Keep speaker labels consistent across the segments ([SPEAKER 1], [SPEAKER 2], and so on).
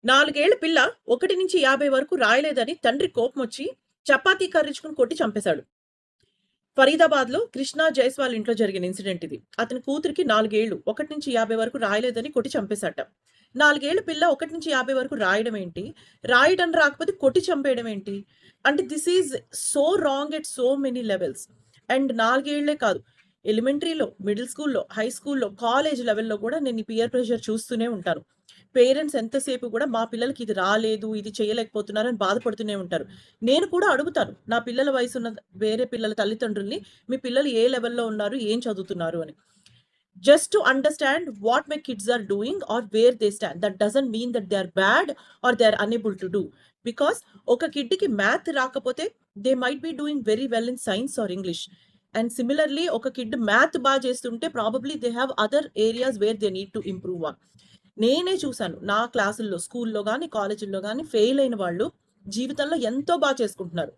[SPEAKER 1] 4 ఏళ్ల పిల్ల 1-50 వరకు రాయలేదని తండ్రి కోపమొచ్చి చపాతీ కర్రిచ్చుకొని కొట్టి చంపేశాడు. ఫరీదాబాద్‌లో కృష్ణ జైస్వాల్ ఇంట్లో జరిగిన ఇన్సిడెంట్ ఇది. అతని కూతురికి 4 ఏళ్లు 1-50 వరకు రాయలేదని కొట్టి చంపేశాట. 4 ఏళ్ల పిల్ల 1-50 వరకు రాయడం ఏంటి? రాయడం రాకపోతే కొట్టి చంపేయడం ఏంటి? అంటే this is so wrong at so many levels. And 4 ఏళ్లే కాదు. ఎలిమెంటరీలో, మిడిల్ స్కూల్‌లో, హై స్కూల్‌లో, కాలేజ్ లెవెల్‌లో కూడా నేను ఈ పియర్ ప్రెషర్ చూస్తూనే ఉంటాను. పేరెంట్స్ ఎంతసేపు కూడా మా పిల్లలకి ఇది రాలేదు, ఇది చేయలేకపోతున్నారు అని బాధపడుతూనే ఉంటారు. నేను కూడా అడుగుతాను. నా పిల్లల వయసున్న వేరే పిల్లల తల్లిదండ్రుల్ని, మీ పిల్లలు ఏ లెవెల్‌లో ఉన్నారు? ఏం చదువుతున్నారు అని. Just to understand what my kids are doing or where they stand. That doesn't mean that they are bad or they are unable to do. Because ఒక కిడ్‌కి మ్యాథ్ రాకపోతే they might be doing very well in science or English. And similarly ఒక kid math చేస్తుంటే probably they have other areas where they need to improve on. నేనే చూసాను. నా క్లాసుల్లో, స్కూల్లో గాని, కాలేజీల్లో గాని ఫెయిల్ అయిన వాళ్ళు జీవితంలో ఎంతో చేసుకుంటున్నారు.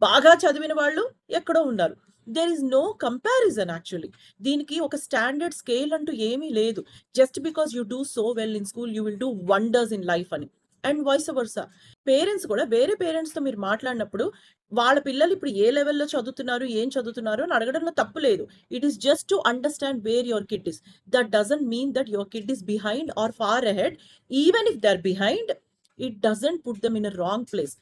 [SPEAKER 1] బాగా చదివిన వాళ్ళు ఎక్కడో ఉన్నారు. There is no comparison actually. దీనికి ఒక స్టాండర్డ్ స్కేల్ అంటూ ఏమీ లేదు. Just because you do so well in school you will do wonders in life అని. And vice versa. పేరెంట్స్ కూడా వేరే పేరెంట్స్‌తో మీరు మాట్లాడినప్పుడు వాళ్ళ పిల్లలు ఇప్పుడు ఏ లెవెల్‌లో చదువుతున్నారు, ఏం చదువుతున్నారు అని అడగడంలో తప్పు లేదు. It is just to understand where your kid is. That doesn't mean that your kid is behind or far ahead. Even if they're behind, it doesn't put them in a wrong place.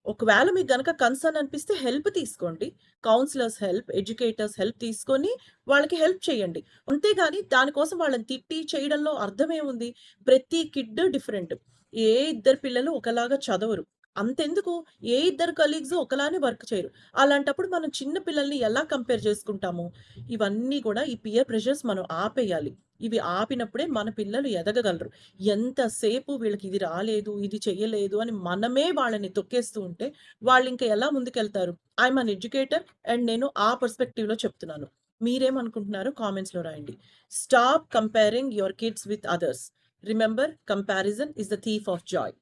[SPEAKER 1] ఒకవేళ మీకు గనక concern అనిపిస్తే help తీసుకోండి. Counsellors help, educators help తీసుకొని వాళ్ళకి help చేయండి. అంతేగాని దానికోసం వాళ్ళని తిట్టి చేయడంలో అర్థమేముంది? ప్రతి కిడ్ డిఫరెంట్. ఏ ఇద్దరు పిల్లలు ఒకలాగా చదవరు. అంతెందుకు ఏ ఇద్దరు కలీగ్స్ ఒకలానే వర్క్ చేయరు. అలాంటప్పుడు మనం చిన్న పిల్లల్ని ఎలా కంపేర్ చేసుకుంటాము? ఇవన్నీ కూడా ఈ పియర్ ప్రెషర్స్ మనం ఆపేయాలి. ఇవి ఆపినప్పుడే మన పిల్లలు ఎదగగలరు. ఎంతసేపు వీళ్ళకి ఇది రాలేదు, ఇది చెయ్యలేదు అని మనమే వాళ్ళని తొక్కేస్తూ ఉంటే వాళ్ళింక ఎలా ముందుకెళ్తారు? ఐయామ్ అన్ ఎడ్యుకేటర్ అండ్ నేను ఆ పర్స్పెక్టివ్‌లో చెప్తున్నాను. మీరేమనుకుంటున్నారో కామెంట్స్‌లో రాయండి. Stop comparing your kids with others. Remember comparison is the thief of Joy.